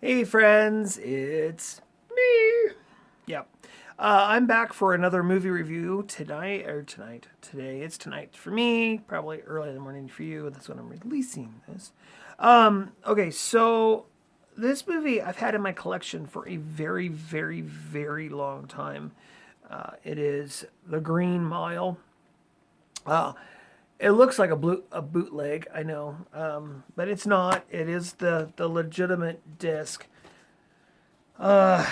Hey friends, it's me. Yep. I'm back for another movie review today. It's tonight for me, probably early in the morning for you. That's when I'm releasing this. Okay, so this movie I've had in my collection for a very, very, very long time. It is The Green Mile. Uh, it looks like a bootleg, I know, but it's not. It is the legitimate disc. At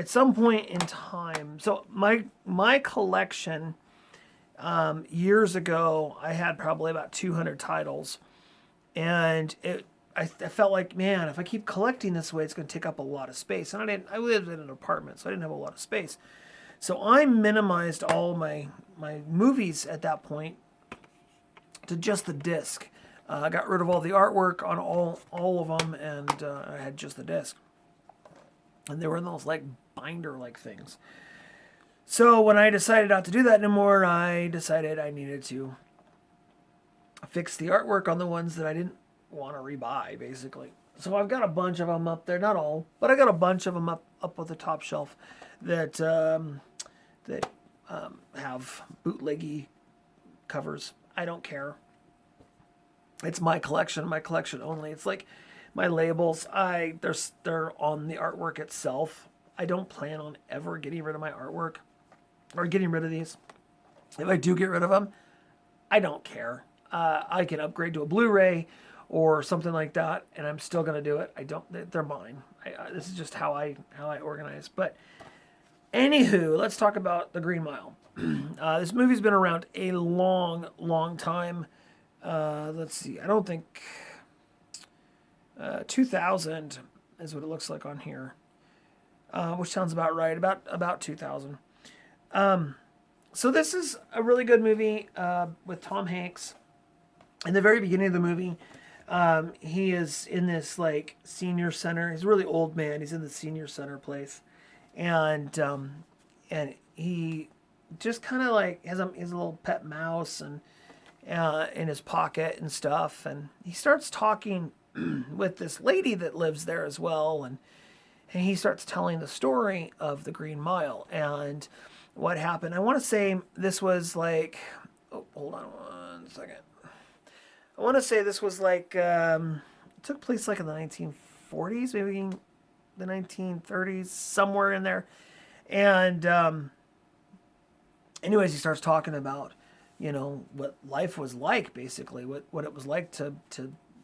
some point in time, so my collection, years ago, I had probably about 200 titles, and I felt like, man, if I keep collecting this way, it's going to take up a lot of space. And I lived in an apartment, so I didn't have a lot of space. So I minimized all my movies at that point to just the disc. I got rid of all the artwork on all of them, and I had just the disc. And they were in those like binder like things. So when I decided not to do that anymore, I decided I needed to fix the artwork on the ones that I didn't want to rebuy, basically. So I've got a bunch of them up there, not all, but I got a bunch of them up on the top shelf that have bootleggy covers. I don't care. It's my collection only. It's like my labels. They're on the artwork itself. I don't plan on ever getting rid of my artwork or getting rid of these. If I do get rid of them, I don't care. I can upgrade to a Blu-ray or something like that, and I'm still gonna do it. I don't. They're mine. This is just how I organize. But anywho, let's talk about The Green Mile. This movie's been around a long, long time. Let's see. I don't think 2000 is what it looks like on here, which sounds about right. About 2000. So this is a really good movie with Tom Hanks. In the very beginning of the movie, he is in this like senior center. He's a really old man. He's in the senior center place, and he just kind of like has his little pet mouse and in his pocket and stuff. And he starts talking with this lady that lives there as well, and he starts telling the story of the Green Mile and what happened. I want to say this was like, oh, hold on one second. I want to say this was like, it took place like in the 1940s, maybe the 1930s, somewhere in there. And anyways, he starts talking about, what life was like, basically, what it was like to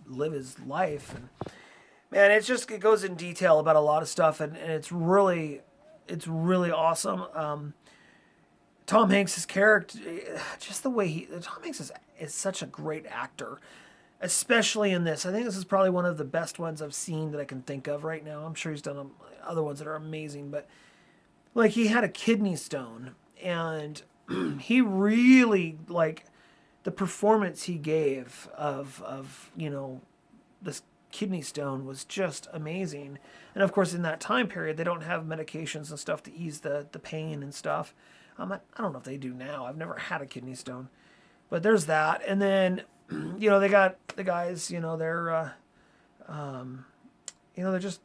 live his life. And man, it goes in detail about a lot of stuff, and it's really awesome. Tom Hanks' character, just the way Tom Hanks is such a great actor, especially in this. I think this is probably one of the best ones I've seen that I can think of right now. I'm sure he's done other ones that are amazing, but like he had a kidney stone, and he really like the performance he gave of this kidney stone was just amazing. And of course, in that time period, they don't have medications and stuff to ease the pain and stuff. I don't know if they do now. I've never had a kidney stone, but there's that. And then, they got the guys. They're just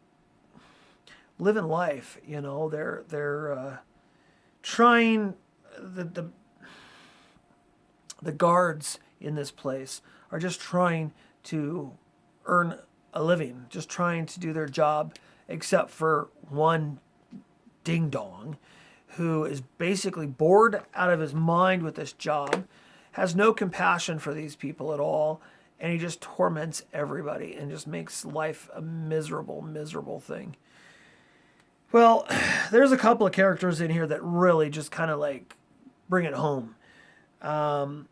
living life. They're trying the guards in this place are just trying to earn a living, just trying to do their job, except for one ding dong who is basically bored out of his mind with this job, has no compassion for these people at all, and he just torments everybody and just makes life a miserable, miserable thing. Well, there's a couple of characters in here that really just kind of like bring it home. I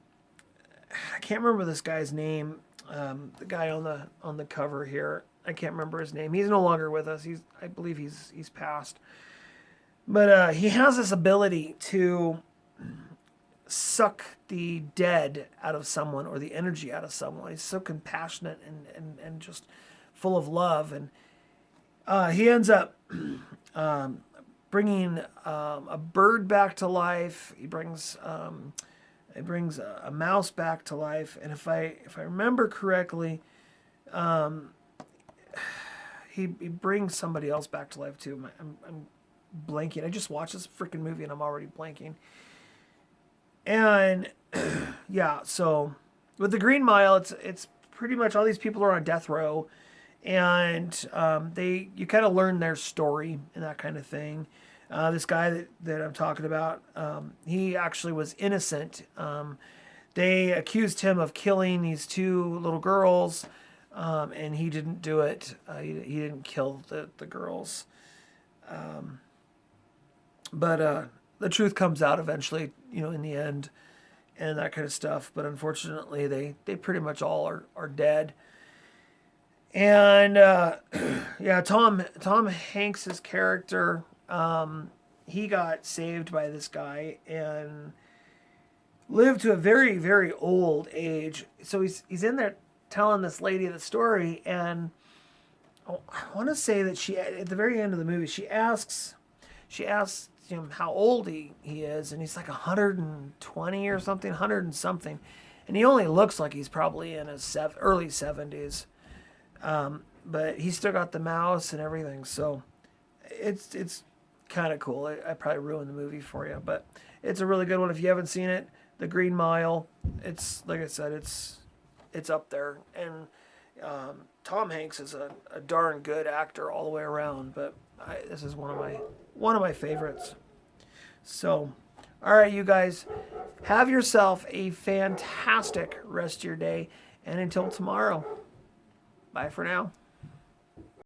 can't remember this guy's name. The guy on the cover here, I can't remember his name. He's no longer with us. I believe he's passed. But he has this ability to suck the dead out of someone or the energy out of someone. He's so compassionate and just full of love. And he ends up bringing a bird back to life. He brings a mouse back to life. And if I remember correctly, he brings somebody else back to life too. I'm blanking. I just watched this freaking movie and I'm already blanking. And yeah, so with the Green Mile, it's pretty much all these people are on death row, and you kind of learn their story and that kind of thing. This guy that I'm talking about, he actually was innocent. They accused him of killing these two little girls, and he didn't do it. He didn't kill the girls. But the truth comes out eventually, in the end, and that kind of stuff. But unfortunately, they pretty much all are dead. And yeah, Tom Hanks's character, he got saved by this guy and lived to a very, very old age. So he's in there telling this lady the story, and I want to say that she, at the very end of the movie, she asks him how old he is, and he's like 120 or something, 100 and something, and he only looks like he's probably in his early 70s. But he's still got the mouse and everything, so it's kind of cool. I probably ruined the movie for you, but it's a really good one if you haven't seen it. The Green Mile. It's like I said, it's up there, and Tom Hanks is a darn good actor all the way around. But this is one of my favorites. So, all right, you guys, have yourself a fantastic rest of your day, and until tomorrow, bye for now.